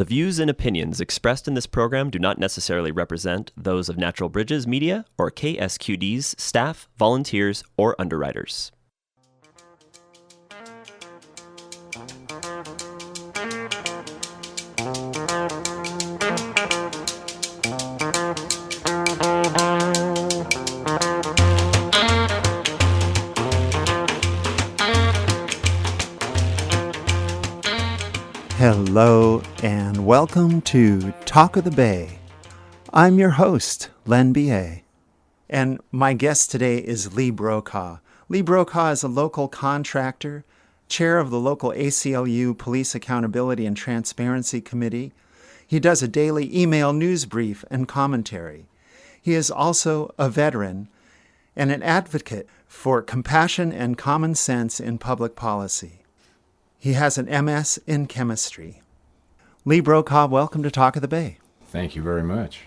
The views and opinions expressed in this program do not necessarily represent those of Natural Bridges Media or KSQD's staff, volunteers, or underwriters. Hello and welcome to Talk of the Bay. I'm your host, Len B.A. And my guest today is Lee Brokaw. Lee Brokaw is a local contractor, chair of the local ACLU Police Accountability and Transparency Committee. He does a daily email news brief and commentary. He is also a veteran and an advocate for compassion and common sense in public policy. He has an MS in chemistry. Lee Brokaw, welcome to Talk of the Bay. Thank you very much.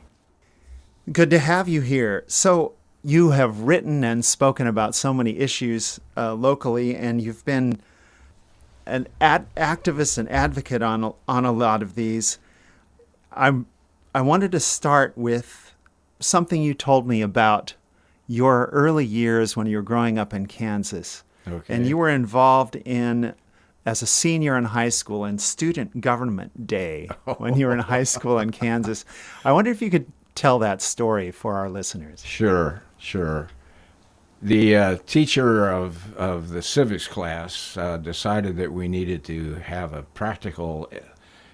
Good to have you here. So you have written and spoken about so many issues locally, and you've been an activist and advocate on a lot of these. I wanted to start with something you told me about your early years when you were growing up in Kansas. Okay. And you were involved as a senior in high school in Student Government Day when you were in high school in Kansas. I wonder if you could tell that story for our listeners. Sure. The teacher of the civics class decided that we needed to have a practical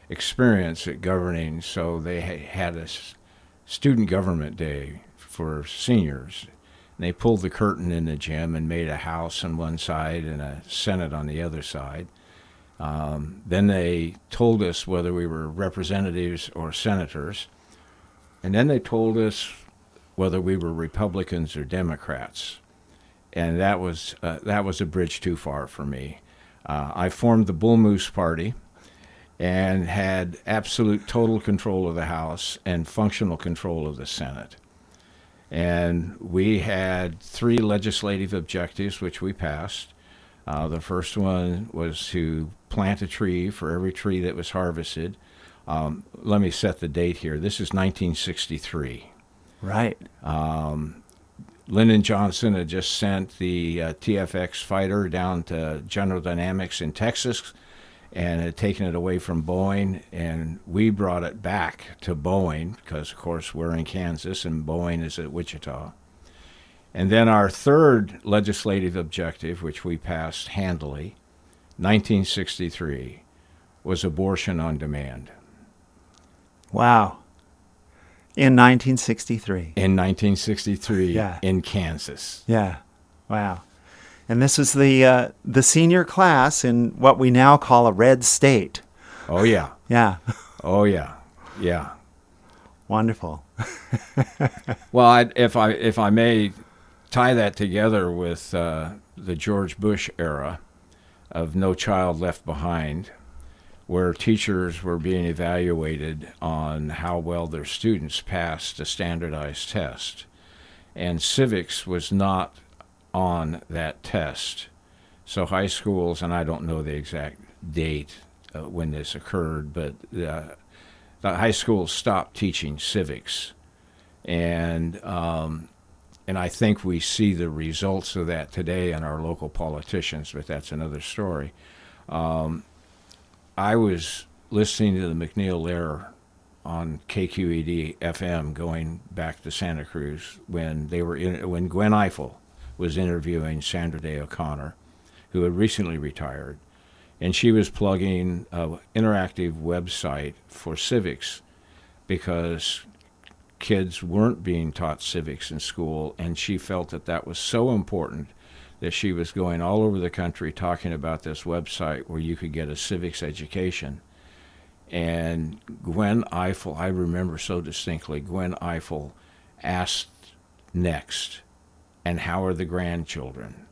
experience at governing, so they had a Student Government Day for seniors. And they pulled the curtain in the gym and made a house on one side and a Senate on the other side. Then they told us whether we were representatives or senators. And then they told us whether we were Republicans or Democrats. And that was a bridge too far for me. I formed the Bull Moose Party and had absolute total control of the House and functional control of the Senate. And we had 3 legislative objectives, which we passed. The first one was to plant a tree for every tree that was harvested. Let me set the date here. This is 1963. Right. Lyndon Johnson had just sent the TFX fighter down to General Dynamics in Texas and had taken it away from Boeing, and we brought it back to Boeing because, of course, we're in Kansas and Boeing is at Wichita. And then our third legislative objective, which we passed handily, 1963, was abortion on demand. Wow. In 1963. In 1963, Yeah. in Kansas. Yeah. Wow. And this was the senior class in what we now call a red state. Oh, yeah. Yeah. Oh, yeah. Yeah. Wonderful. Well, if I may tie that together with the George Bush era of No Child Left Behind, where teachers were being evaluated on how well their students passed a standardized test. And civics was not on that test. So high schools, and I don't know the exact date when this occurred, but the high schools stopped teaching civics. And I think we see the results of that today in our local politicians, but that's another story. I was listening to the McNeil-Lehrer on KQED FM going back to Santa Cruz when when Gwen Ifill was interviewing Sandra Day O'Connor, who had recently retired, and she was plugging an interactive website for civics because kids weren't being taught civics in school, and she felt that was so important that she was going all over the country talking about this website where you could get a civics education. And Gwen Ifill, I remember so distinctly, Gwen Ifill asked next, and how are the grandchildren?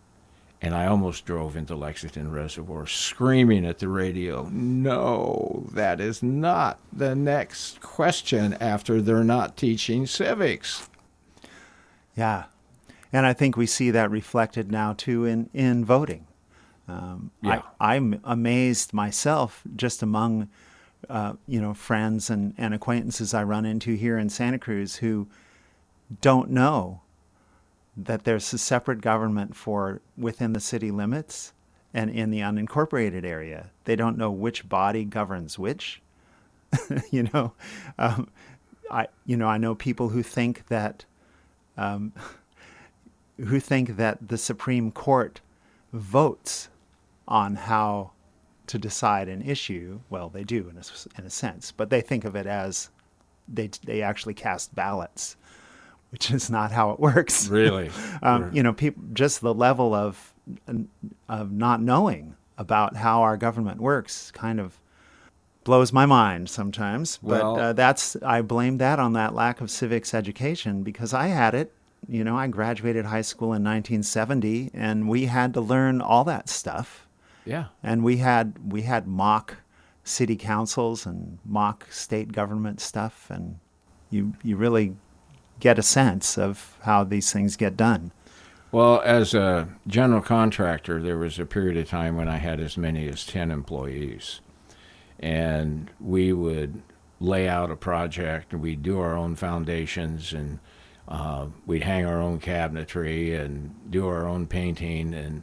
And I almost drove into Lexington Reservoir screaming at the radio, no, that is not the next question after they're not teaching civics. Yeah. And I think we see that reflected now, too, in voting. Yeah. I'm amazed myself, just among friends and acquaintances I run into here in Santa Cruz who don't know that there's a separate government for within the city limits and in the unincorporated area. They don't know which body governs which. you know, I know people who think that the Supreme Court votes on how to decide an issue. Well, they do in a sense, but they think of it as they actually cast ballots, which is not how it works. Really? People, just the level of not knowing about how our government works kind of blows my mind sometimes. But I blame that on that lack of civics education, because I had it. I graduated high school in 1970, and we had to learn all that stuff. Yeah. And we had mock city councils and mock state government stuff, and you really get a sense of how these things get done. Well, as a general contractor, there was a period of time when I had as many as 10 employees. And we would lay out a project, and we'd do our own foundations, and we'd hang our own cabinetry and do our own painting. And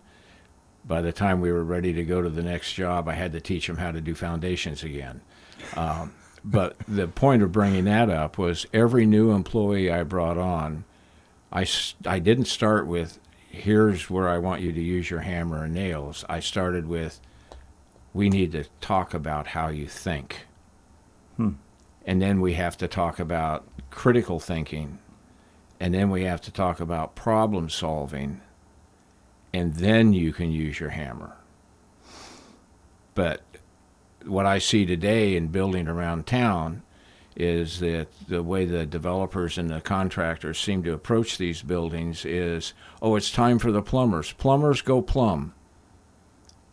by the time we were ready to go to the next job, I had to teach them how to do foundations again. But the point of bringing that up was every new employee I brought on, I didn't start with, here's where I want you to use your hammer and nails. I started with, we need to talk about how you think. And then we have to talk about critical thinking. And then we have to talk about problem solving. And then you can use your hammer. But what I see today in building around town is that the way the developers and the contractors seem to approach these buildings is, oh, it's time for the plumbers. Plumbers, go plumb.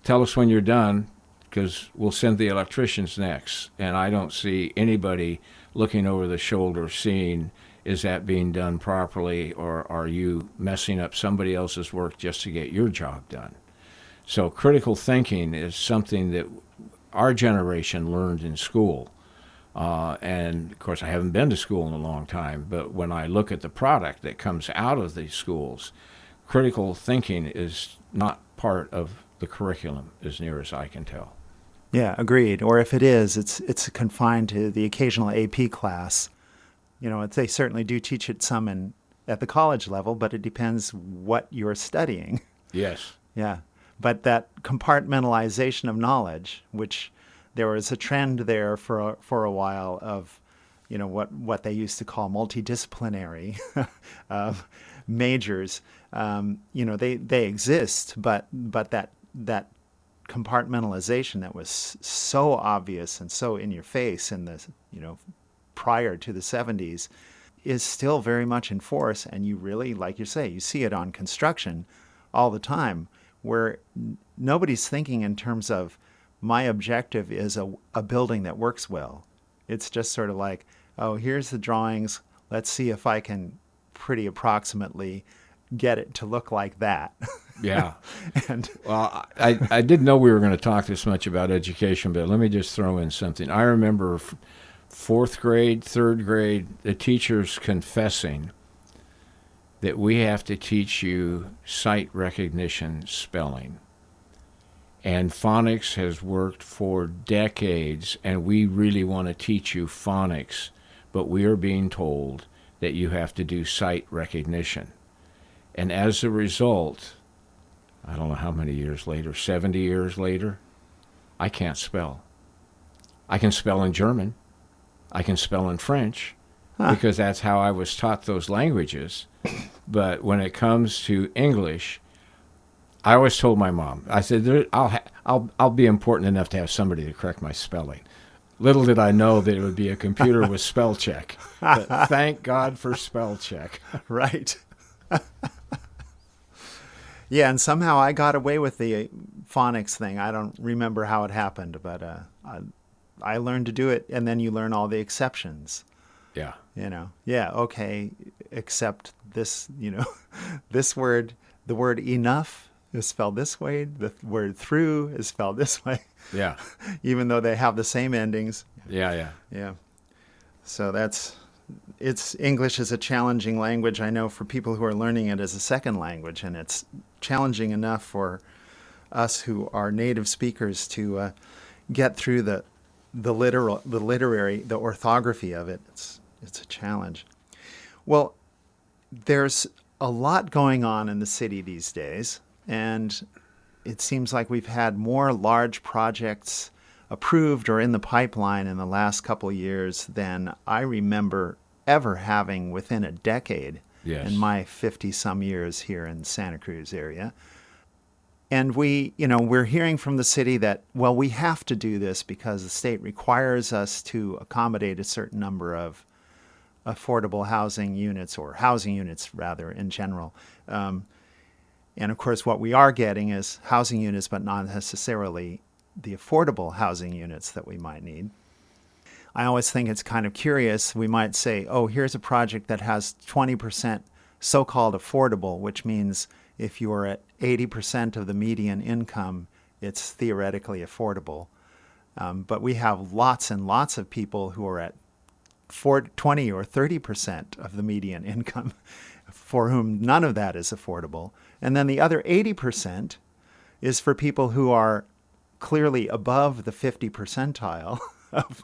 Tell us when you're done, because we'll send the electricians next. And I don't see anybody looking over the shoulder seeing, is that being done properly, or are you messing up somebody else's work just to get your job done? So critical thinking is something that our generation learned in school. And, of course, I haven't been to school in a long time, but when I look at the product that comes out of these schools, critical thinking is not part of the curriculum as near as I can tell. Yeah, agreed. Or if it is, it's confined to the occasional AP class. They certainly do teach it some at the college level, but it depends what you're studying. Yes. Yeah. But that compartmentalization of knowledge, which there was a trend there for a while of, what they used to call multidisciplinary majors. They exist, but that compartmentalization that was so obvious and so in your face in the prior to the 70s is still very much in force, and you really, like you say, you see it on construction all the time, where nobody's thinking in terms of, my objective is a building that works well. It's just sort of like, oh, here's the drawings. Let's see if I can pretty approximately get it to look like that. Yeah. And well, I didn't know we were going to talk this much about education, but let me just throw in something. I remember fourth grade, third grade, the teachers confessing that we have to teach you sight recognition spelling. And phonics has worked for decades, and we really want to teach you phonics, but we are being told that you have to do sight recognition. And as a result, I don't know how many years later, 70 years later, I can't spell. I can spell in German. I can spell in French, because that's how I was taught those languages. But when it comes to English, I always told my mom, I said, I'll be important enough to have somebody to correct my spelling. Little did I know that it would be a computer with spell check. But thank God for spell check. Right. Yeah, and somehow I got away with the phonics thing. I don't remember how it happened, but I learned to do it, and then you learn all the exceptions. Yeah. Yeah, okay, except this, this word, the word enough is spelled this way. The word through is spelled this way, Yeah. even though they have the same endings. Yeah. Yeah. So English is a challenging language, I know, for people who are learning it as a second language, and it's challenging enough for us who are native speakers to get through the orthography of it. It's a challenge. Well, there's a lot going on in the city these days, and it seems like we've had more large projects approved or in the pipeline in the last couple of years than I remember ever having within a decade in my 50-some years here in Santa Cruz area. And we're hearing from the city that, well, we have to do this because the state requires us to accommodate a certain number of affordable housing units, or housing units rather, in general. And of course, what we are getting is housing units, but not necessarily the affordable housing units that we might need. I always think it's kind of curious. We might say, oh, here's a project that has 20% so-called affordable, which means if you're at 80% of the median income, it's theoretically affordable. But we have lots and lots of people who are at 20 or 30% of the median income for whom none of that is affordable. And then the other 80% is for people who are clearly above the 50 percentile of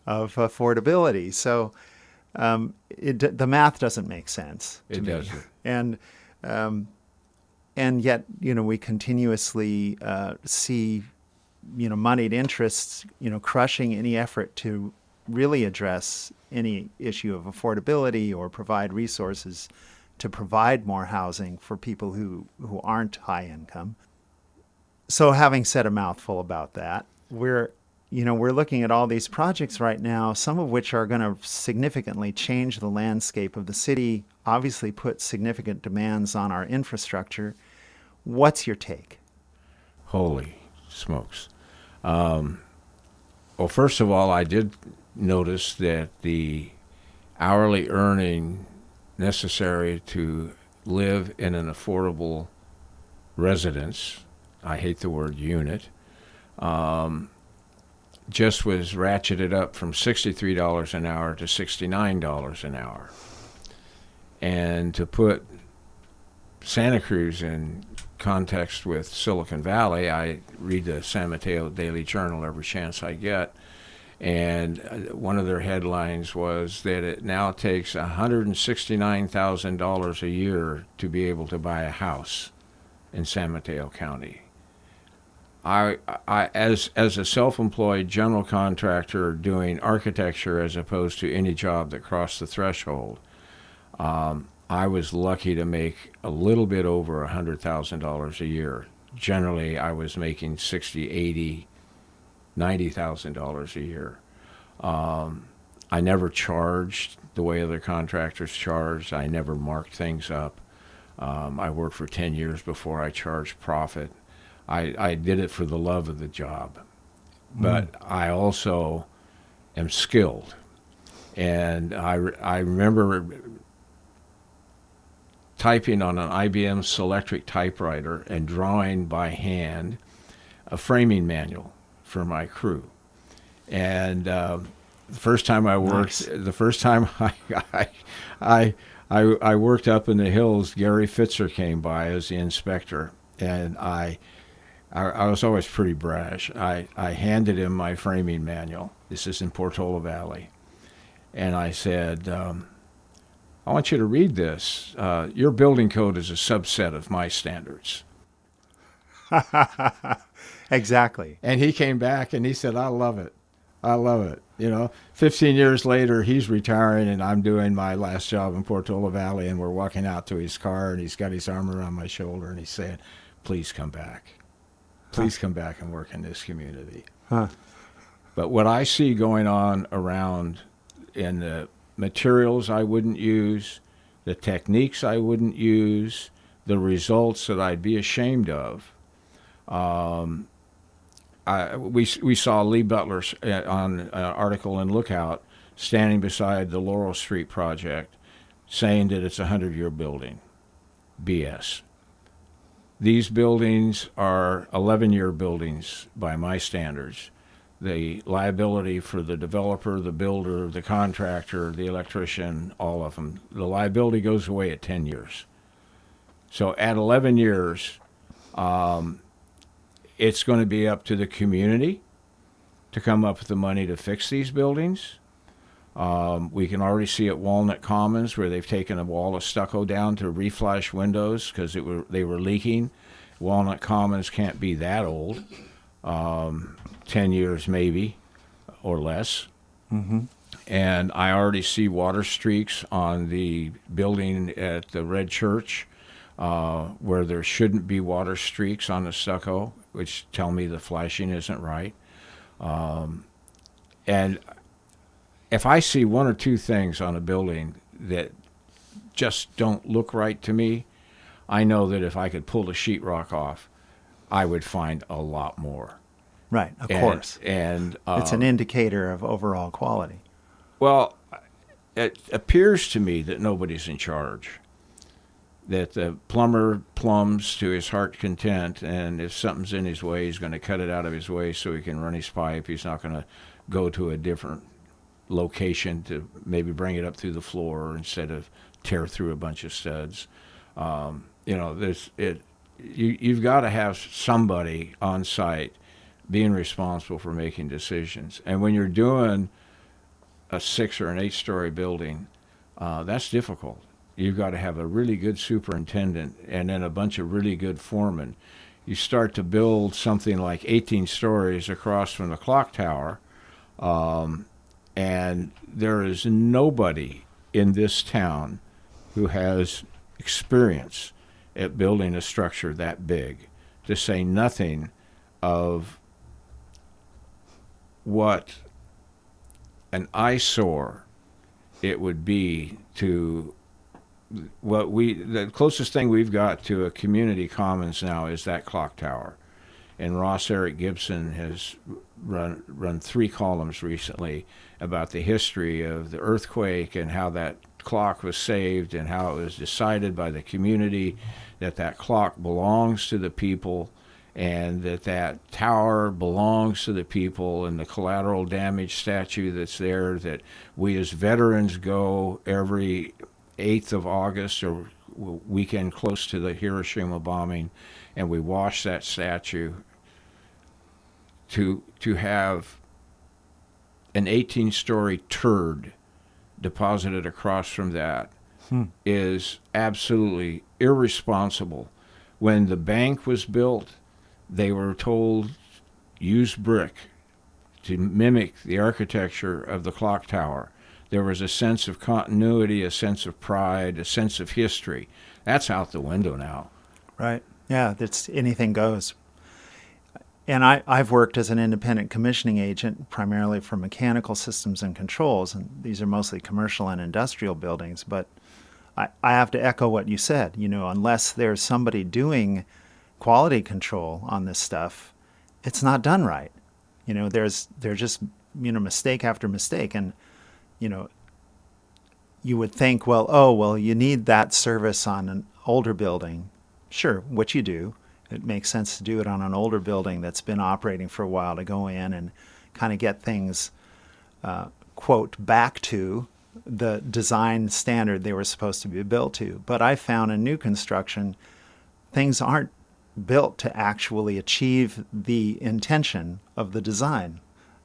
affordability. So the math doesn't make sense to me. It doesn't. And yet, we continuously see, moneyed interests, crushing any effort to really address any issue of affordability or provide resources to provide more housing for people who aren't high income. So having said a mouthful about that, we're looking at all these projects right now, some of which are going to significantly change the landscape of the city, obviously put significant demands on our infrastructure. What's your take? Holy smokes. Well, first of all, I did notice that the hourly earning necessary to live in an affordable residence, I hate the word unit, just was ratcheted up from $63 an hour to $69 an hour. And to put Santa Cruz in context with Silicon Valley, I read the San Mateo Daily Journal every chance I get, and one of their headlines was that it now takes $169,000 a year to be able to buy a house in San Mateo County. I as a self-employed general contractor doing architecture as opposed to any job that crossed the threshold, I was lucky to make a little bit over $100,000 a year. Generally, I was making $60,000, $80,000, $90,000 a year. I never charged the way other contractors charged. I never marked things up. I worked for 10 years before I charged profit. I did it for the love of the job. But I also am skilled. And I remember typing on an IBM Selectric typewriter and drawing by hand a framing manual for my crew. And the first time I worked, the first time I worked up in the hills, Gary Fitzer came by as the inspector, and I was always pretty brash. I handed him my framing manual. This is in Portola Valley. And I said, I want you to read this. Your building code is a subset of my standards. Exactly. And he came back and he said, I love it. I love it. 15 years later, he's retiring and I'm doing my last job in Portola Valley, and we're walking out to his car and he's got his arm around my shoulder and he's saying, please come back. Please come back and work in this community. Huh. But what I see going on around in the materials I wouldn't use, the techniques I wouldn't use, the results that I'd be ashamed of. We saw Lee Butler on an article in Lookout standing beside the Laurel Street project saying that it's a 100-year building. BS. These buildings are 11-year buildings by my standards. The liability for the developer, the builder, the contractor, the electrician, all of them, the liability goes away at 10 years. So at 11 years, it's going to be up to the community to come up with the money to fix these buildings. We can already see at Walnut Commons where they've taken a wall of stucco down to reflash windows because they were leaking. Walnut Commons can't be that old. 10 years maybe or less. Mm-hmm. And I already see water streaks on the building at the Red Church where there shouldn't be water streaks on the stucco, which tell me the flashing isn't right. And if I see one or two things on a building that just don't look right to me, I know that if I could pull the sheetrock off, I would find a lot more. Right, of course. And it's an indicator of overall quality. Well, it appears to me that nobody's in charge. That the plumber plumbs to his heart's content, and if something's in his way, he's going to cut it out of his way so he can run his pipe. He's not going to go to a different location to maybe bring it up through the floor instead of tear through a bunch of studs. You've got to have somebody on site being responsible for making decisions. And when you're doing a 6 or an 8-story building, that's difficult. You've got to have a really good superintendent and then a bunch of really good foremen. You start to build something like 18 stories across from the clock tower, and there is nobody in this town who has experience at building a structure that big, to say nothing of what an eyesore it would be to the closest thing we've got to a community commons now is that clock tower. And Ross Eric Gibson has run 3 columns recently about the history of the earthquake and how that clock was saved and how it was decided by the community that that clock belongs to the people and that tower belongs to the people, and the collateral damage statue that's there, that we as veterans go every 8th of August or weekend close to the Hiroshima bombing, and we wash that statue. To have an 18-story turd deposited across from that is absolutely irresponsible. When the bank was built, they were told, use brick to mimic the architecture of the clock tower. There was a sense of continuity, a sense of pride, a sense of history. That's out the window now. Right. Yeah, that's anything goes. And I've worked as an independent commissioning agent primarily for mechanical systems and controls, and these are mostly commercial and industrial buildings. But I have to echo what you said. Unless there's somebody doing quality control on this stuff, it's not done right. There's just mistake after mistake, and you would think, well, you need that service on an older building. Sure, which you do. It makes sense to do it on an older building that's been operating for a while, to go in and kind of get things, quote, back to the design standard they were supposed to be built to. But I found in new construction, things aren't built to actually achieve the intention of the design,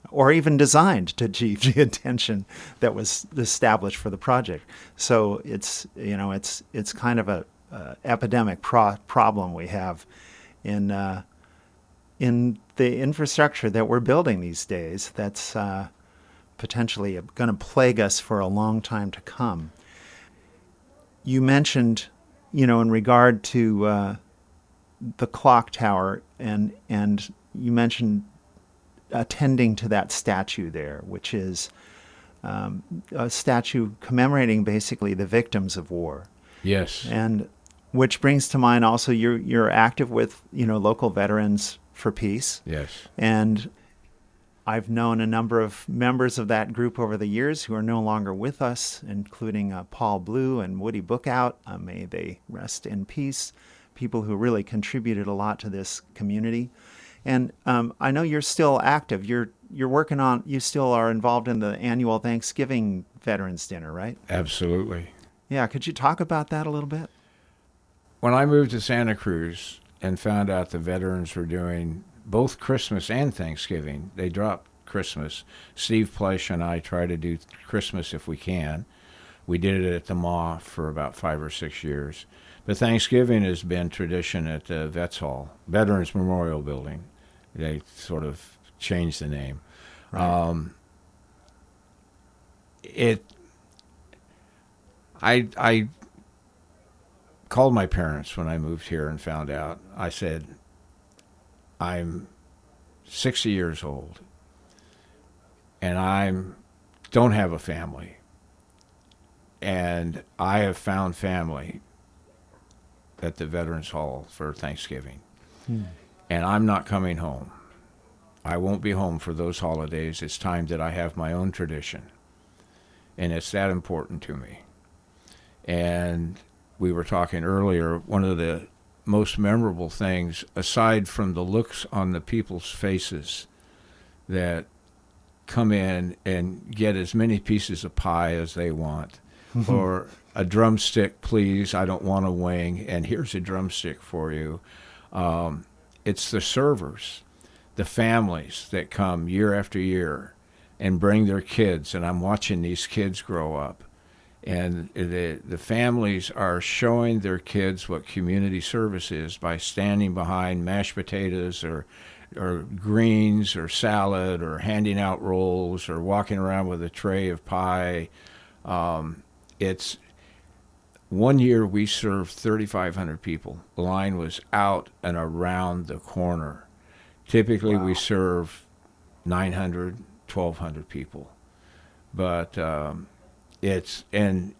or even designed to achieve the intention that was established for the project. So it's kind of a epidemic problem we have in the infrastructure that we're building these days. That's potentially going to plague us for a long time to come. You mentioned, in regard to the clock tower, and you mentioned attending to that statue there, which is a statue commemorating basically the victims of war. Yes. And which brings to mind also you're active with local Veterans for Peace. Yes. And I've known a number of members of that group over the years who are no longer with us, including Paul Blue and Woody Bookout. May they rest in peace. people who really contributed a lot to this community. And I know you're still active. You're working on. You still are involved in the annual Thanksgiving Veterans Dinner, right? Absolutely. Yeah. Could you talk about that a little bit? When I moved to Santa Cruz and found out the veterans were doing both Christmas and Thanksgiving, they dropped Christmas. Steve Plesh and I try to do Christmas if we can. We did it at the MAW for about 5 or 6 years. But Thanksgiving has been tradition at the Vets Hall, Veterans Memorial Building. They sort of changed the name. Right. I called my parents when I moved here and found out. I said, I'm 60 years old, and I don't have a family. And I have found family at the Veterans Hall for Thanksgiving. And I'm not coming home. I won't be home for those holidays. It's time that I have my own tradition. And it's that important to me. And we were talking earlier, one of the most memorable things, aside from the looks on the people's faces that come in and get as many pieces of pie as they want, or a drumstick, please, I don't want a wing, and here's a drumstick for you. It's the servers, the families that come year after year and bring their kids, and I'm watching these kids grow up. And the families are showing their kids what community service is by standing behind mashed potatoes or greens or salad or handing out rolls or walking around with a tray of pie. It's one year we served 3,500 people. The line was out and around the corner. Typically we serve 900, 1,200 people. But and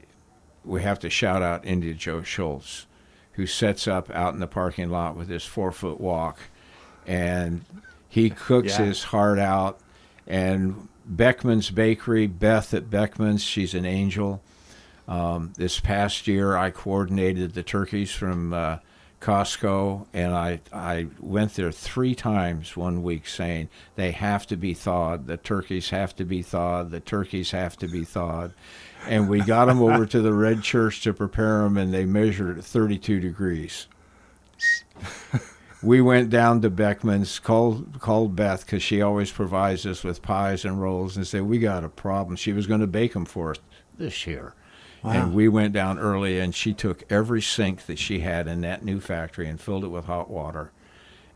we have to shout out India Joe Schultz, who sets up out in the parking lot with his 4-foot walk, and he cooks his heart out. And Beckman's Bakery, Beth at Beckman's, she's an angel. This past year, I coordinated the turkeys from Costco, and I went there 3 times one week saying, they have to be thawed, the turkeys have to be thawed, the turkeys have to be thawed. And we got them over to the Red Church to prepare them, and they measured at 32 degrees. We went down to Beckman's, called Beth, because she always provides us with pies and rolls, and said, we got a problem. She was going to bake them for us this year. Wow. And we went down early, and she took every sink that she had in that new factory and filled it with hot water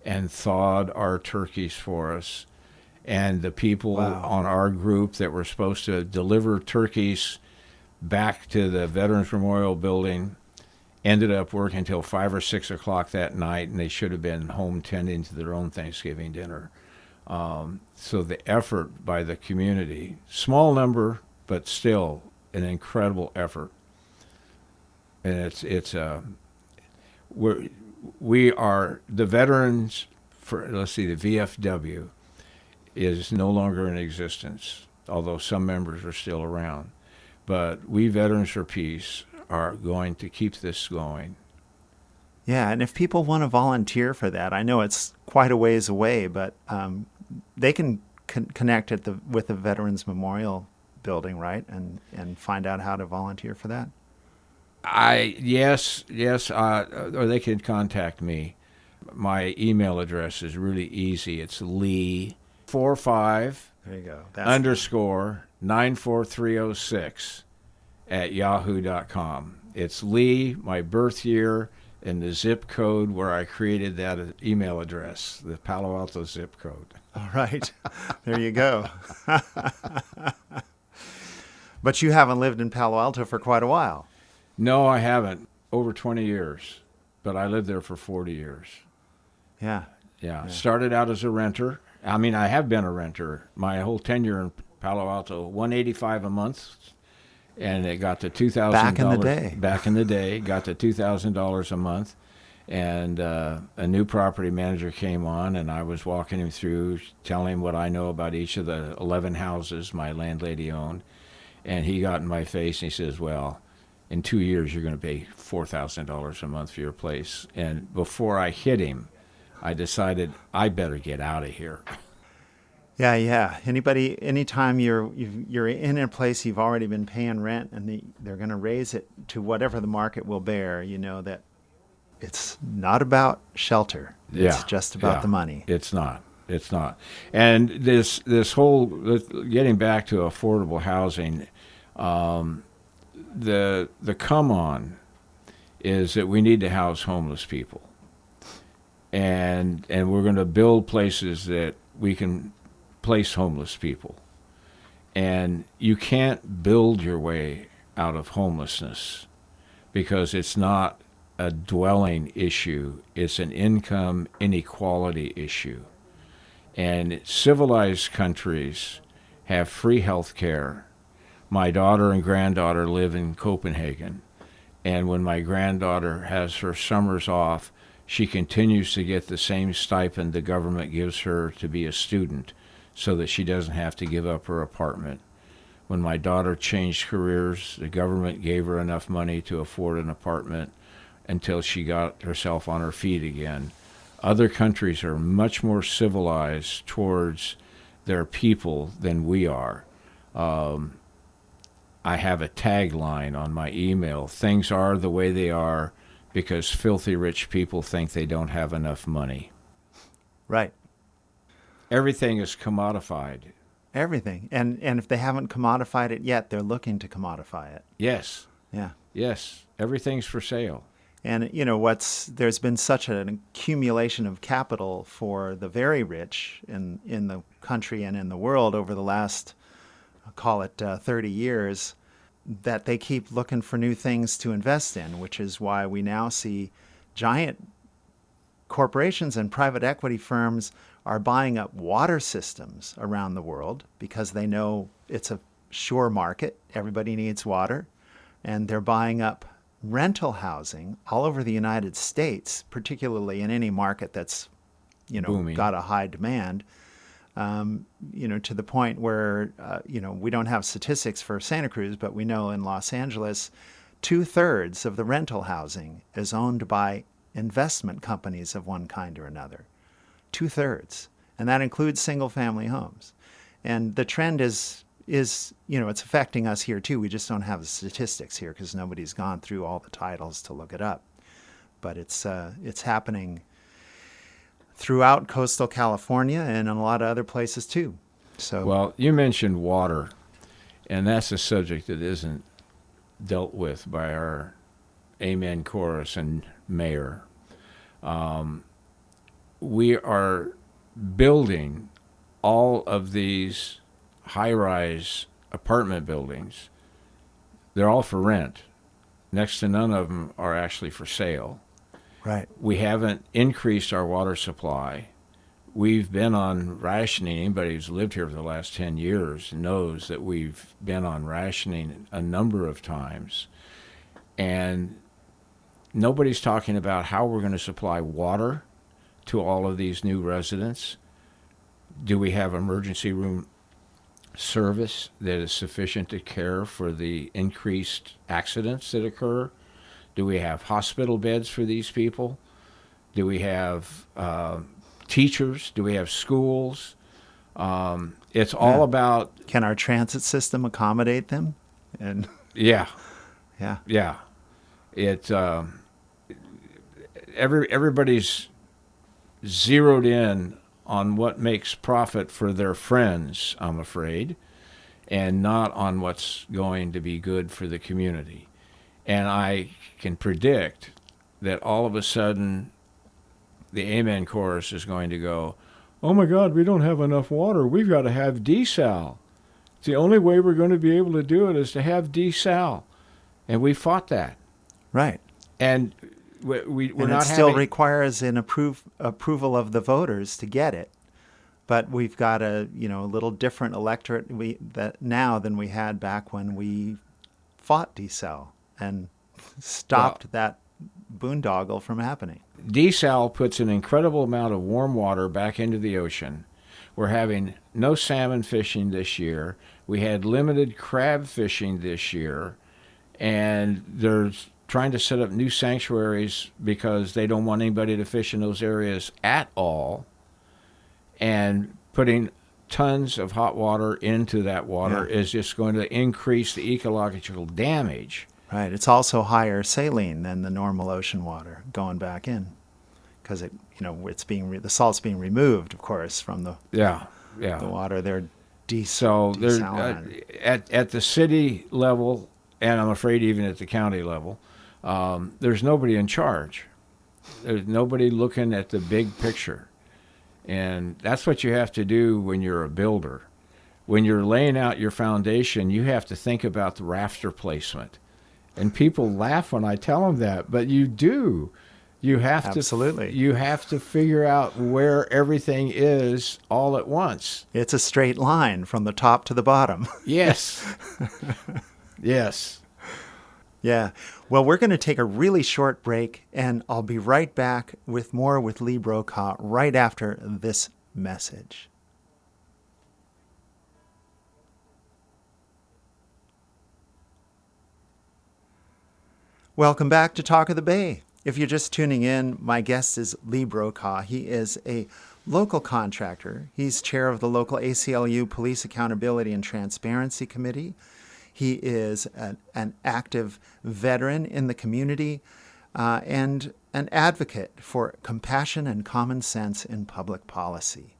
and thawed our turkeys for us. And the people on our group that were supposed to deliver turkeys back to the Veterans Memorial Building ended up working until 5 or 6 o'clock that night, and they should have been home tending to their own Thanksgiving dinner. So the effort by the community, small number, but still an incredible effort. And we are the veterans for, let's see, the VFW is no longer in existence, although some members are still around. But we Veterans for Peace are going to keep this going. Yeah, and if people want to volunteer for that, I know it's quite a ways away, but they can connect with the Veterans Memorial Building, right, and find out how to volunteer for that. Yes, or they can contact me. My email address is really easy. It's Lee45 there you go. _ 94306 at yahoo.com. It's Lee, my birth year, and the zip code where I created that email address, the Palo Alto zip code. All right. There you go. But you haven't lived in Palo Alto for quite a while. No, I haven't. Over 20 years. But I lived there for 40 years. Yeah. Started out as a renter. I mean, I have been a renter. My whole tenure in Palo Alto, $185 a month. And it got to $2,000. Back in the day. Back in the day. Got to $2,000 a month. And a new property manager came on, and I was walking him through, telling him what I know about each of the 11 houses my landlady owned. And he got in my face and he says, well, in 2 years you're going to pay $4,000 a month for your place. And before I hit him, I decided I better get out of here. Yeah. Anytime you're in a place you've already been paying rent and they're going to raise it to whatever the market will bear, you know that it's not about shelter. It's just about the money. It's not. And this whole, getting back to affordable housing, the come on is that we need to house homeless people. And we're going to build places that we can place homeless people. And you can't build your way out of homelessness because it's not a dwelling issue. It's an income inequality issue. And civilized countries have free health care. My daughter and granddaughter live in Copenhagen. And when my granddaughter has her summers off, she continues to get the same stipend the government gives her to be a student so that she doesn't have to give up her apartment. When my daughter changed careers, the government gave her enough money to afford an apartment until she got herself on her feet again. Other countries are much more civilized towards their people than we are. I have a tagline on my email: things are the way they are because filthy rich people think they don't have enough money. Right. Everything is commodified. Everything. And if they haven't commodified it yet, they're looking to commodify it. Yes. Yeah. Yes. Everything's for sale. And, you know, there's been such an accumulation of capital for the very rich in the country and in the world over the last, I'll call it 30 years, that they keep looking for new things to invest in, which is why we now see giant corporations and private equity firms are buying up water systems around the world because they know it's a sure market. Everybody needs water. And they're buying up rental housing all over the United States, particularly in any market that's, booming, got a high demand, to the point where, we don't have statistics for Santa Cruz, but we know in Los Angeles, 2/3 of the rental housing is owned by investment companies of one kind or another. 2/3. And that includes single family homes. And the trend is, it's affecting us here too. We just don't have the statistics here because nobody's gone through all the titles to look it up. But it's happening throughout coastal California and in a lot of other places too. So, well, you mentioned water, and that's a subject that isn't dealt with by our Amen Chorus and mayor. We are building all of these high-rise apartment buildings. They're all for rent. Next to none of them are actually for sale. right. We haven't increased our water supply. We've been on rationing. Anybody who's lived here for the last 10 years knows that we've been on rationing a number of times. And nobody's talking about how we're going to supply water to all of these new residents. Do we have emergency room service that is sufficient to care for the increased accidents that occur? Do we have hospital beds for these people? Do we have teachers? Do we have schools? It's all about... Can our transit system accommodate them? And Yeah. yeah. Everybody's zeroed in on what makes profit for their friends, I'm afraid, and not on what's going to be good for the community. And I can predict that all of a sudden the Amen Chorus is going to go, oh my God, we don't have enough water. We've got to have desal. It's the only way we're going to be able to do it is to have desal. And we fought that. Right. And we're and not it still having... requires an approval of the voters to get it. But we've got a little different electorate now than we had back when we fought desal and stopped that boondoggle from happening. Desal puts an incredible amount of warm water back into the ocean. We're having no salmon fishing this year. We had limited crab fishing this year. and they're trying to set up new sanctuaries because they don't want anybody to fish in those areas at all, and putting tons of hot water into that water is just going to increase the ecological damage. Right. It's also higher saline than the normal ocean water going back in, because it's being the salt's being removed, of course, from the water. They're desalinated. At the city level, and I'm afraid even at the county level, there's nobody in charge. There's nobody looking at the big picture. And that's what you have to do when you're a builder. When you're laying out your foundation, you have to think about the rafter placement. And people laugh when I tell them that, but you do. You have Absolutely. You have to figure out where everything is all at once. It's a straight line from the top to the bottom. Yes. Yes. Yeah. Well, we're going to take a really short break, and I'll be right back with more with Lee Brokaw right after this message. Welcome back to Talk of the Bay. If you're just tuning in, my guest is Lee Brokaw. He is a local contractor. He's chair of the local ACLU Police Accountability and Transparency Committee. He is an active veteran in the community and an advocate for compassion and common sense in public policy.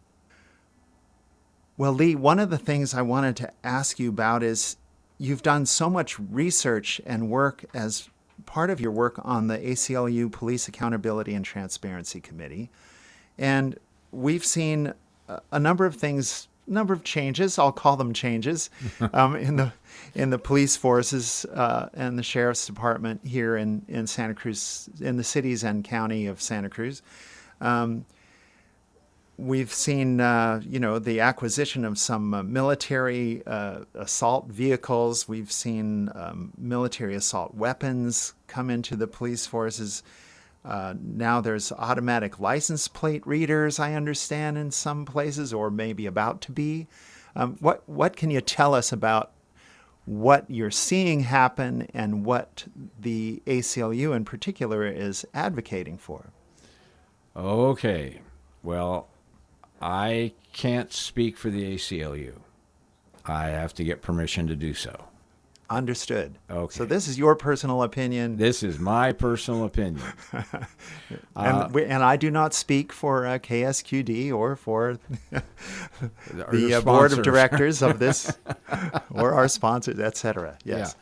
Well, Lee, one of the things I wanted to ask you about is you've done so much research and work as part of your work on the ACLU Police Accountability and Transparency Committee. And we've seen a number of things, number of changes, I'll call them changes, in the police forces and the sheriff's department here in Santa Cruz, in the cities and county of Santa Cruz. We've seen, the acquisition of some military assault vehicles. We've seen military assault weapons come into the police forces. Now there's automatic license plate readers, I understand, in some places, or maybe about to be. What can you tell us about what you're seeing happen and what the ACLU in particular is advocating for? Okay. Well, I can't speak for the ACLU. I have to get permission to do so. Understood. Okay. So this is your personal opinion. This is my personal opinion. And I do not speak for KSQD or for the board sponsors. of directors of this or our sponsors, etc. Yes.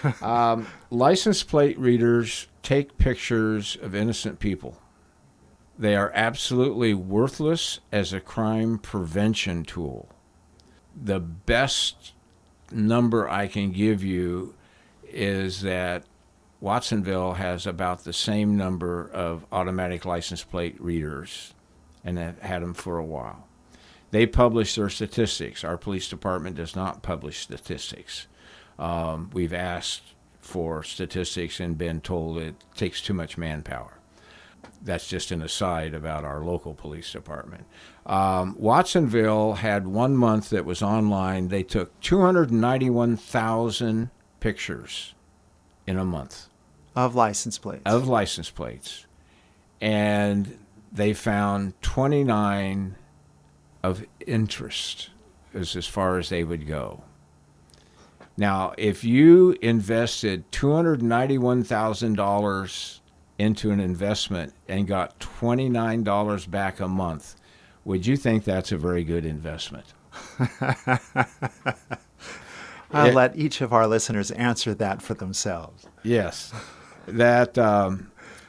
Yeah. License plate readers take pictures of innocent people. They are absolutely worthless as a crime prevention tool. The best number I can give you is that Watsonville has about the same number of automatic license plate readers, and have had them for a while. They publish their statistics. Our police department does not publish statistics. We've asked for statistics and been told it takes too much manpower. That's just an aside about our local police department. Watsonville had 1 month that was online. They took 291,000 pictures in a month. Of license plates. Of license plates. And they found 29 of interest as far as they would go. Now, if you invested $291,000 into an investment and got $29 back a month, would you think that's a very good investment? I'll let each of our listeners answer that for themselves. Yes. That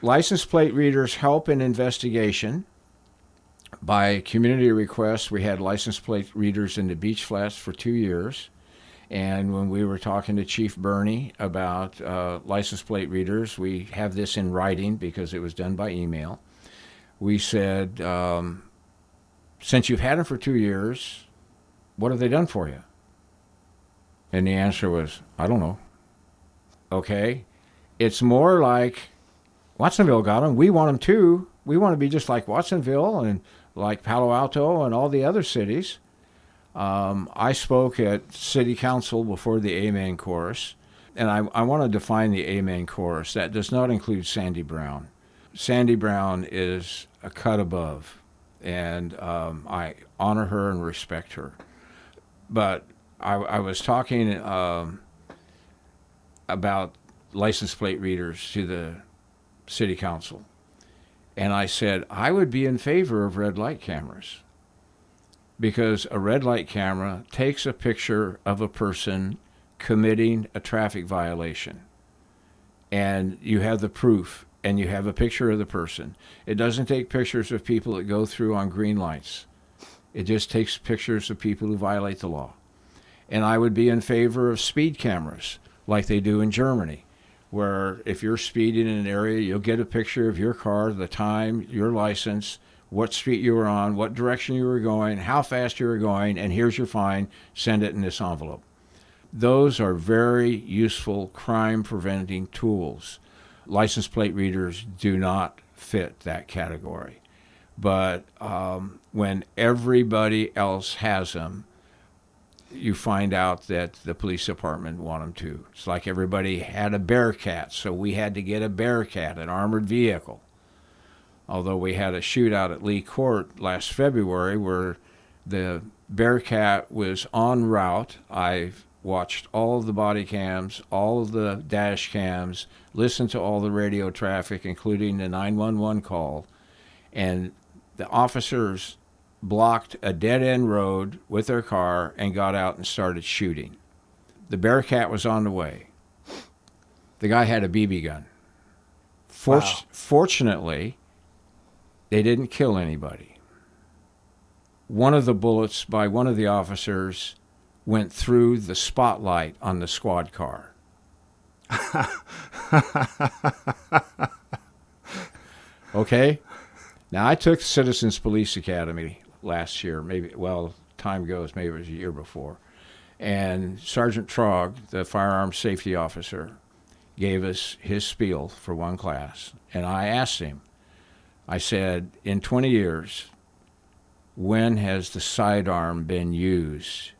license plate readers help in investigation. By community request, we had license plate readers in the Beach Flats for 2 years. And when we were talking to Chief Burney about license plate readers, we have this in writing because it was done by email. We said, since you've had them for 2 years, what have they done for you? And the answer was, I don't know. Okay. It's more like Watsonville got them. We want them too. We want to be just like Watsonville and like Palo Alto and all the other cities. I spoke at City Council before the Amen Chorus. And I want to define the Amen chorus. That does not include Sandy Brown. Sandy Brown is a cut above, and I honor her and respect her. But I was talking about license plate readers to the city council, and I said I would be in favor of red light cameras, because a red light camera takes a picture of a person committing a traffic violation, and you have the proof, and you have a picture of the person. It doesn't take pictures of people that go through on green lights. It just takes pictures of people who violate the law. And I would be in favor of speed cameras like they do in Germany, where if you're speeding in an area, you'll get a picture of your car, the time, your license, what street you were on, what direction you were going, how fast you were going, and here's your fine, send it in this envelope. Those are very useful crime-preventing tools. License plate readers do not fit that category. But when everybody else has them, you find out that the police department want them to. It's like everybody had a Bearcat, so we had to get a Bearcat, an armored vehicle. Although we had a shootout at Lee Court last February where the Bearcat was en route. I've watched all of the body cams, all of the dash cams, listened to all the radio traffic, including the 911 call, and the officers blocked a dead-end road with their car and got out and started shooting. The Bearcat was on the way. The guy had a BB gun. Wow. Fortunately, they didn't kill anybody. One of the bullets by one of the officers went through the spotlight on the squad car. Okay? Now, I took Citizens Police Academy last year, time goes, maybe it was a year before. And Sergeant Trogg, the firearms safety officer, gave us his spiel for one class. And I asked him, I said, in 20 years, when has the sidearm been used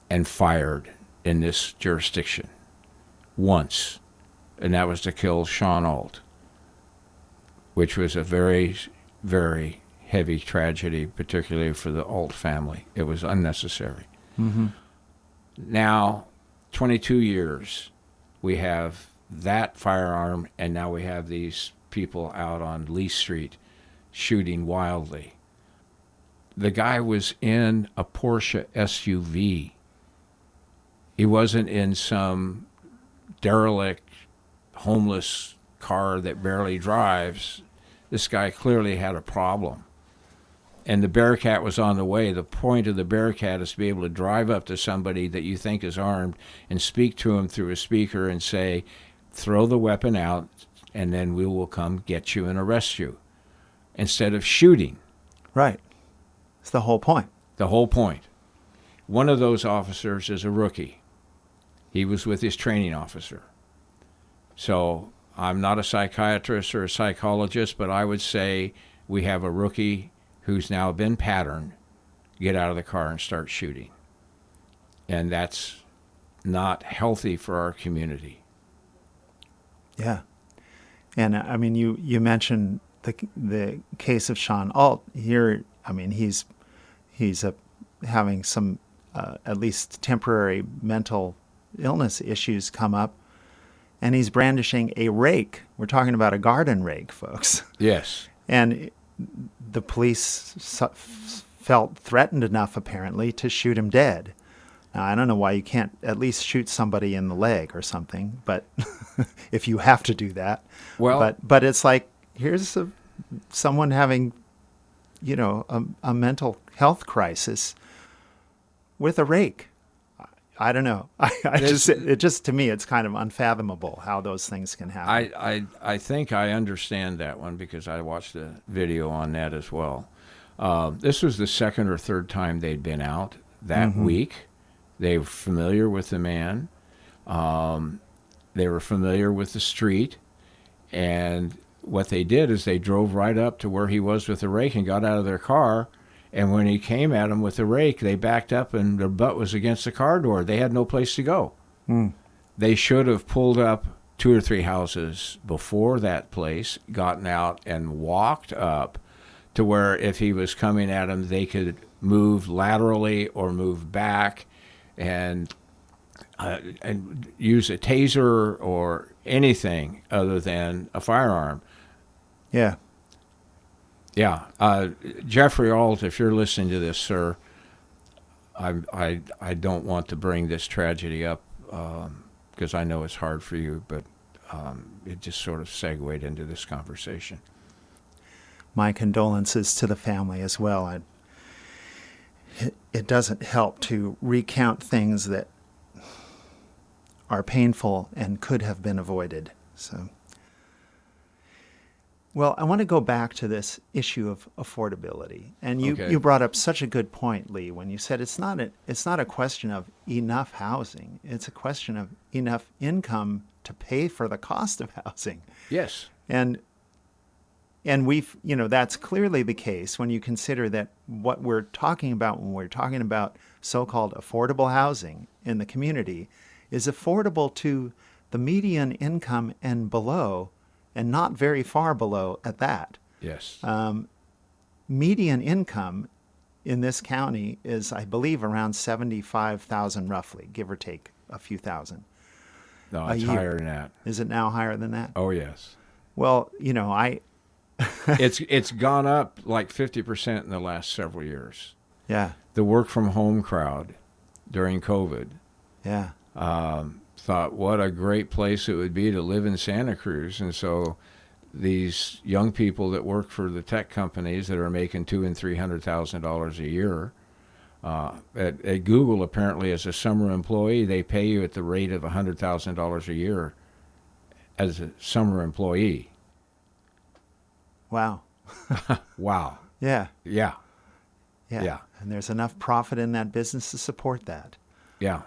and fired in this jurisdiction? Once. And that was to kill Sean Alt, which was a very, very heavy tragedy, particularly for the Alt family. It was unnecessary. Mm-hmm. Now, 22 years, we have that firearm, and now we have these people out on Lee Street shooting wildly. The guy was in a Porsche SUV. He wasn't in some derelict, homeless car that barely drives. This guy clearly had a problem. And the Bearcat was on the way. The point of the Bearcat is to be able to drive up to somebody that you think is armed and speak to him through a speaker and say, throw the weapon out, and then we will come get you and arrest you, instead of shooting. Right. It's the whole point. The whole point. One of those officers is a rookie. He was with his training officer. So I'm not a psychiatrist or a psychologist, but I would say we have a rookie who's now been patterned, get out of the car and start shooting. And that's not healthy for our community. Yeah. And I mean, you mentioned the case of Sean Alt here. I mean, he's having some at least temporary mental illness issues come up, and he's brandishing a rake. We're talking about a garden rake, folks. Yes. And the police felt threatened enough, apparently, to shoot him dead. Now, I don't know why you can't at least shoot somebody in the leg or something, but if you have to do that. Well, but it's like, here's someone having, a mental health crisis with a rake. I don't know. It just to me, it's kind of unfathomable how those things can happen. I think I understand that one because I watched a video on that as well. This was the second or third time they'd been out that week. They were familiar with the man. They were familiar with the street. And what they did is they drove right up to where he was with the rake and got out of their car. And when he came at them with the rake, they backed up and their butt was against the car door. They had no place to go. They should have pulled up 2 or 3 houses before that place, gotten out and walked up to where if he was coming at them, they could move laterally or move back and use a taser or anything other than a firearm. Yeah. Yeah. Jeffrey Ault, if you're listening to this, sir, I don't want to bring this tragedy up because I know it's hard for you, but it just sort of segued into this conversation. My condolences to the family as well. It doesn't help to recount things that are painful and could have been avoided. So, well, I want to go back to this issue of affordability. And you brought up such a good point, Lee, when you said it's not a question of enough housing. It's a question of enough income to pay for the cost of housing. Yes. And we've, that's clearly the case when you consider that what we're talking about when we're talking about so-called affordable housing in the community is affordable to the median income and below, and not very far below at that. Yes. Median income in this county is, I believe, around $75,000 roughly, give or take a few thousand. No, it's higher than that. Is it now higher than that? Oh, yes. Well, it's gone up like 50% in the last several years. Yeah. The work from home crowd during COVID Yeah. thought what a great place it would be to live in Santa Cruz. And so these young people that work for the tech companies that are making $200,000 and $300,000 a year, at Google, apparently as a summer employee, they pay you at the rate of $100,000 a year as a summer employee. Wow. Wow. Yeah. Yeah. Yeah. Yeah. And there's enough profit in that business to support that. Yeah.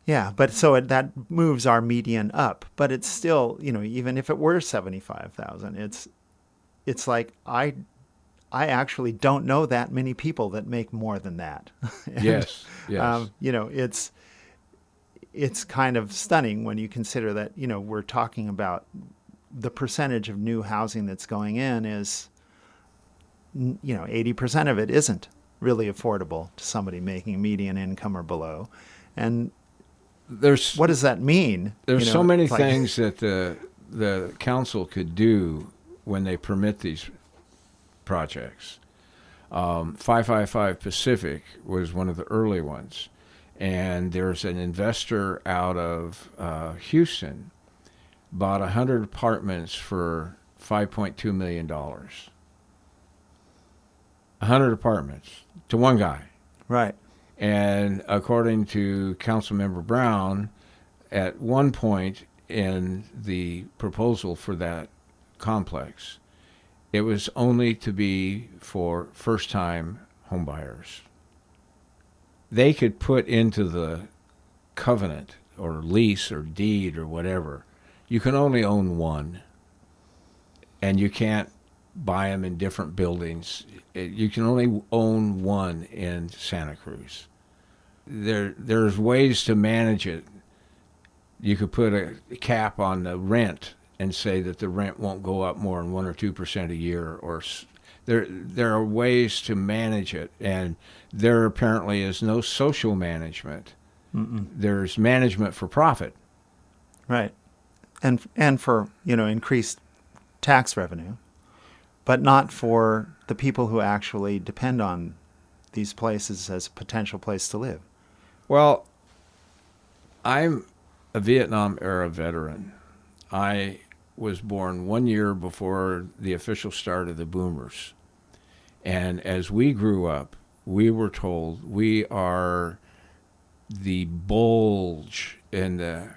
Yeah, but so that moves our median up, but it's still, even if it were 75,000, it's like I actually don't know that many people that make more than that. And, Yes. Yes. It's kind of stunning when you consider that, we're talking about the percentage of new housing that's going in is, 80% of it isn't really affordable to somebody making median income or below. And what does that mean? There's so many things that the council could do when they permit these projects. 555 Pacific was one of the early ones. And there's an investor out of Houston bought 100 apartments for $5.2 million. 100 apartments to one guy. Right. And according to Councilmember Brown, at one point in the proposal for that complex, it was only to be for first-time homebuyers. They could put into the covenant or lease or deed or whatever, you can only own one, and you can't buy them in different buildings. You can only own one in Santa Cruz. There's ways to manage it. You could put a cap on the rent and say that the rent won't go up more than 1 or 2% a year, or there are ways to manage it, and there apparently is no social management. Mm-mm. There's management for profit. Right. And for, increased tax revenue, but not for the people who actually depend on these places as a potential place to live. Well, I'm a Vietnam-era veteran. I was born 1 year before the official start of the boomers. And as we grew up, we were told we are the bulge in the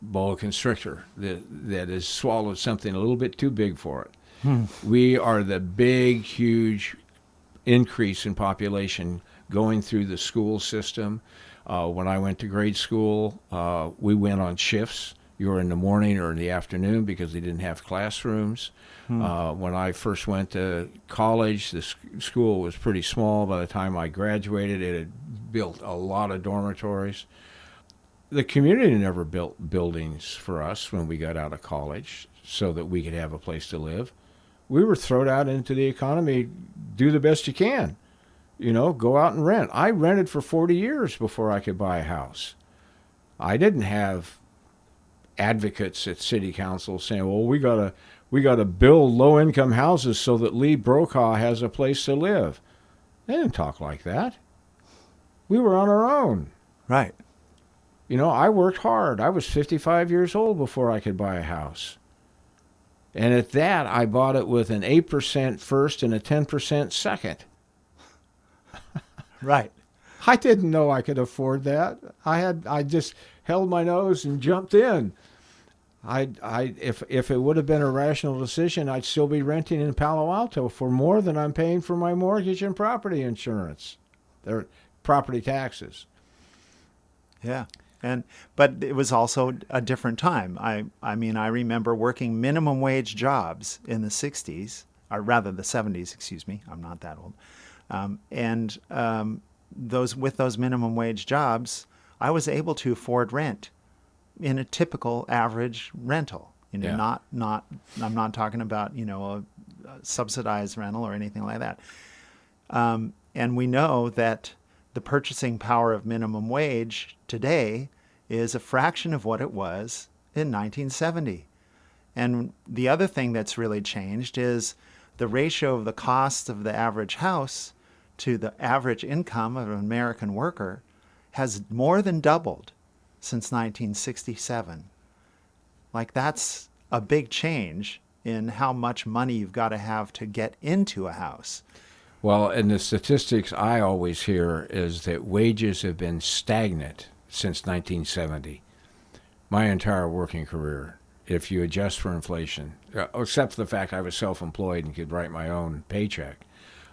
boa constrictor that has swallowed something a little bit too big for it. We are the big, huge increase in population going through the school system. When I went to grade school, we went on shifts. You were in the morning or in the afternoon because they didn't have classrooms. When I first went to college, the school was pretty small. By the time I graduated, it had built a lot of dormitories. the community never built buildings for us when we got out of college so that we could have a place to live. We were thrown out into the economy, do the best you can. Go out and rent. I rented for 40 years before I could buy a house. I didn't have advocates at city council saying, well, we gotta build low-income houses so that Lee Brokaw has a place to live. They didn't talk like that. We were on our own. Right. I worked hard. I was 55 years old before I could buy a house. And at that, I bought it with an 8% first and a 10% second. Right. I didn't know I could afford that. I just held my nose and jumped in. If it would have been a rational decision, I'd still be renting in Palo Alto for more than I'm paying for my mortgage and property insurance. They're property taxes. Yeah. But it was also a different time. I mean, I remember working minimum wage jobs in the 60s, or rather the 70s, excuse me. I'm not that old. Those minimum wage jobs, I was able to afford rent in a typical average rental. Yeah. I'm not talking about, a subsidized rental or anything like that. And we know that the purchasing power of minimum wage today is a fraction of what it was in 1970. And the other thing that's really changed is the ratio of the cost of the average house to the average income of an American worker has more than doubled since 1967. Like, that's a big change in how much money you've got to have to get into a house. Well, and the statistics I always hear is that wages have been stagnant since 1970. My entire working career, if you adjust for inflation, except for the fact I was self-employed and could write my own paycheck.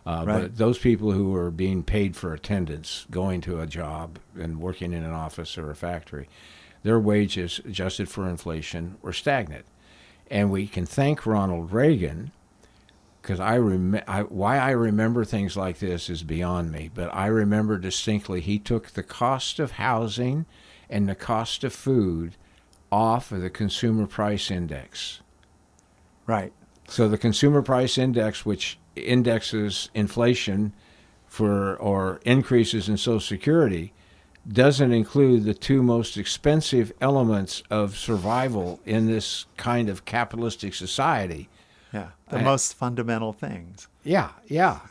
Right. But those people who were being paid for attendance, going to a job and working in an office or a factory, their wages, adjusted for inflation, were stagnant. And we can thank Ronald Reagan, because why I remember things like this is beyond me, but I remember distinctly he took the cost of housing and the cost of food off of the consumer price index. Right. So the consumer price index, which indexes inflation or increases in Social Security, doesn't include the two most expensive elements of survival in this kind of capitalistic society. Yeah, the most fundamental things. Yeah.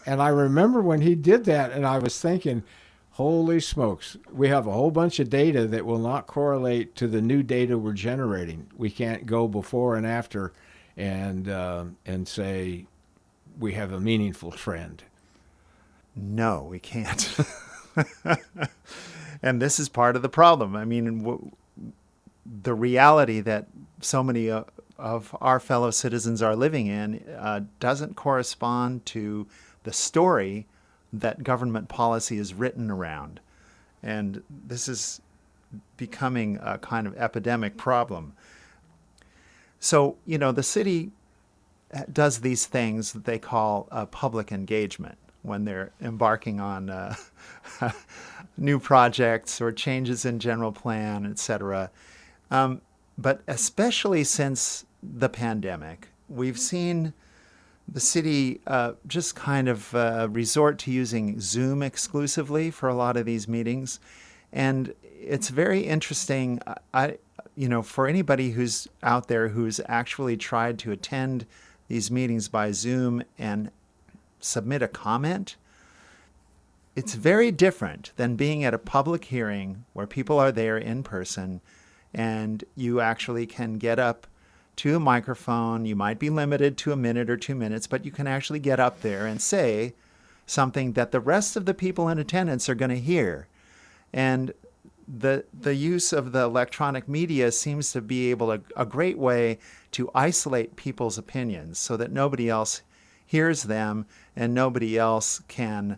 And I remember when he did that, and I was thinking, holy smokes, we have a whole bunch of data that will not correlate to the new data we're generating. We can't go before and after and say we have a meaningful trend. No, we can't. And this is part of the problem. I mean, the reality that so many of our fellow citizens are living in doesn't correspond to the story that government policy is written around. And this is becoming a kind of epidemic problem. So, the city does these things that they call public engagement when they're embarking on new projects or changes in general plan, etc. But especially since the pandemic, we've seen the city just kind of resort to using Zoom exclusively for a lot of these meetings. And it's very interesting, for anybody who's out there who's actually tried to attend these meetings by Zoom and submit a comment. It's very different than being at a public hearing where people are there in person and you actually can get up to a microphone. You might be limited to a minute or 2 minutes, but you can actually get up there and say something that the rest of the people in attendance are going to hear. And the use of the electronic media seems to be a great way to isolate people's opinions so that nobody else hears them and nobody else can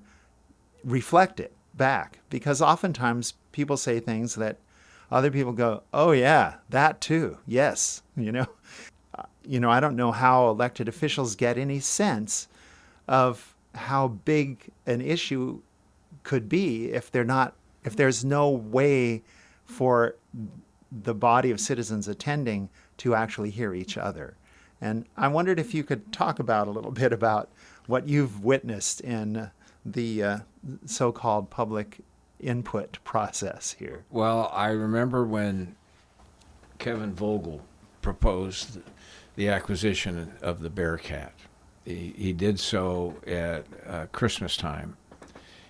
reflect it back. Because oftentimes people say things that other people go, oh yeah, that too. Yes. I don't know how elected officials get any sense of how big an issue could be if there's no way for the body of citizens attending to actually hear each other. And I wondered if you could talk about a little bit about what you've witnessed in the so-called public input process here. Well, I remember when Kevin Vogel proposed the acquisition of the Bearcat. He did so at Christmas time,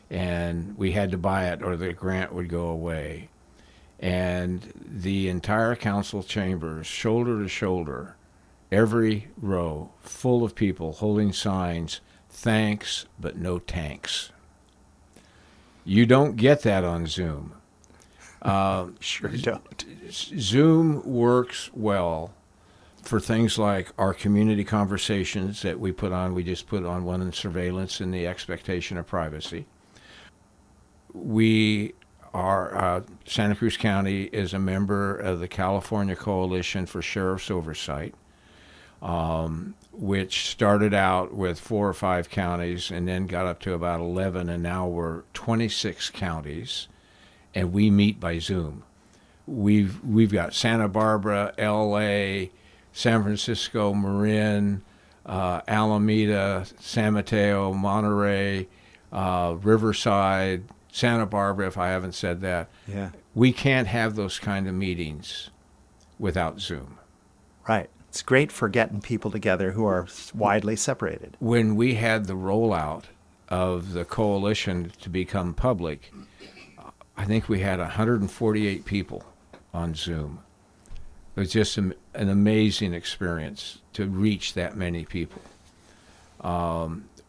and we had to buy it or the grant would go away. And the entire council chambers, shoulder to shoulder, every row full of people holding signs, "Thanks, but no tanks." You don't get that on Zoom. Sure don't. Zoom works well for things like our community conversations that we put on. We just put on one in surveillance and the expectation of privacy. We are, Santa Cruz County is a member of the California Coalition for Sheriff's Oversight, which started out with 4 or 5 counties and then got up to about 11, and now we're 26 counties, and we meet by Zoom. We've got Santa Barbara, LA, San Francisco, Marin, Alameda, San Mateo, Monterey, Riverside, Santa Barbara, if I haven't said that. Yeah. We can't have those kind of meetings without Zoom. Right. It's great for getting people together who are widely separated. When we had the rollout of the coalition to become public, I think we had 148 people on Zoom. It was just an amazing experience to reach that many people.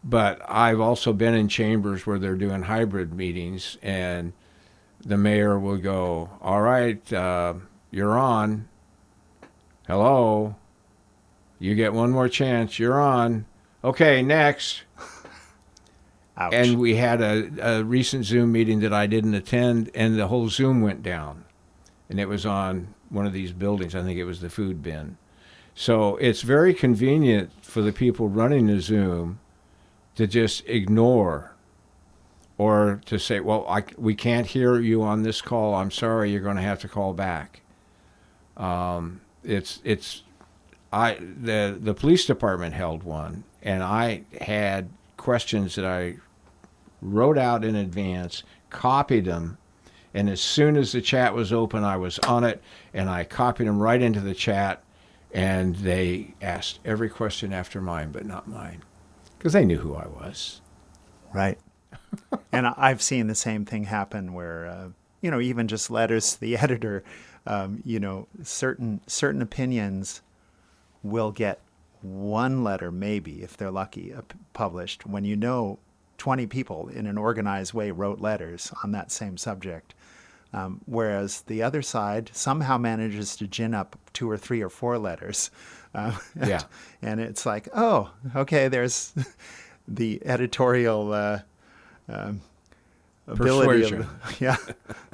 But I've also been in chambers where they're doing hybrid meetings, and the mayor will go, "All right, you're on. Hello. You get one more chance. You're on. Okay, next." Ouch. And we had a recent Zoom meeting that I didn't attend, and the whole Zoom went down. And it was on one of these buildings. I think it was the food bin. So it's very convenient for the people running the Zoom to just ignore or to say, "Well, we can't hear you on this call. I'm sorry, you're going to have to call back." The police department held one, and I had questions that I wrote out in advance, copied them, and as soon as the chat was open, I was on it, and I copied them right into the chat, and they asked every question after mine, but not mine, because they knew who I was. Right. And I've seen the same thing happen where, even just letters to the editor, certain opinions will get one letter, maybe, if they're lucky, published when 20 people in an organized way wrote letters on that same subject. Whereas the other side somehow manages to gin up 2 or 3 or 4 letters. Yeah. And it's like, oh, okay, there's the editorial ability persuasion. Yeah.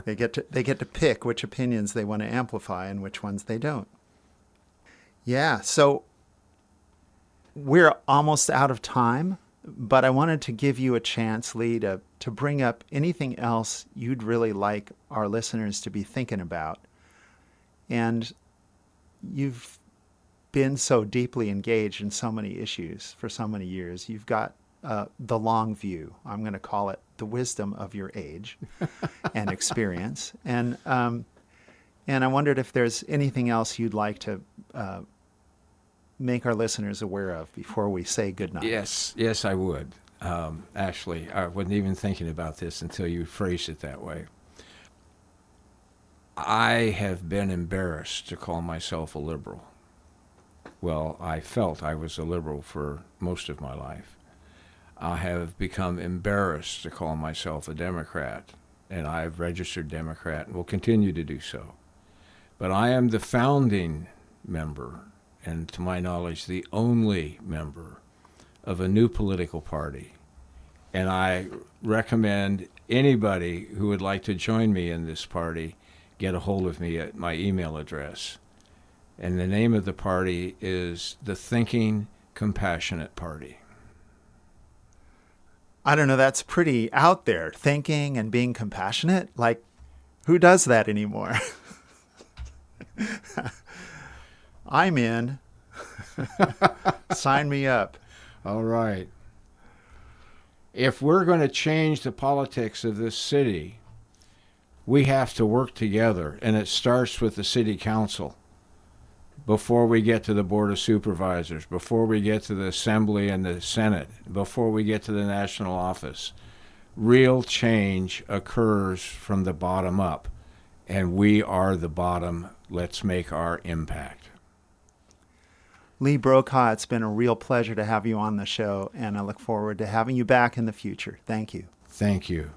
They get to pick which opinions they want to amplify and which ones they don't. Yeah, so we're almost out of time, but I wanted to give you a chance, Lee, to bring up anything else you'd really like our listeners to be thinking about. And you've been so deeply engaged in so many issues for so many years. You've got the long view. I'm going to call it the wisdom of your age and experience. And I wondered if there's anything else you'd like to make our listeners aware of before we say goodnight. Yes, I would. Actually, I wasn't even thinking about this until you phrased it that way. I have been embarrassed to call myself a liberal. Well, I felt I was a liberal for most of my life. I have become embarrassed to call myself a Democrat, and I've registered Democrat and will continue to do so. But I am the founding member, and to my knowledge, the only member of a new political party. And I recommend anybody who would like to join me in this party get a hold of me at my email address. And the name of the party is the Thinking Compassionate Party. I don't know, that's pretty out there. Thinking and being compassionate. Like, Who does that anymore? I'm in. Sign me up. All right. If we're going to change the politics of this city, we have to work together, and it starts with the city council. Before we get to the Board of Supervisors, before we get to the Assembly and the Senate, before we get to the national office, real change occurs from the bottom up, and we are the bottom. Let's make our impact. Lee Brokaw, it's been a real pleasure to have you on the show, and I look forward to having you back in the future. Thank you. Thank you.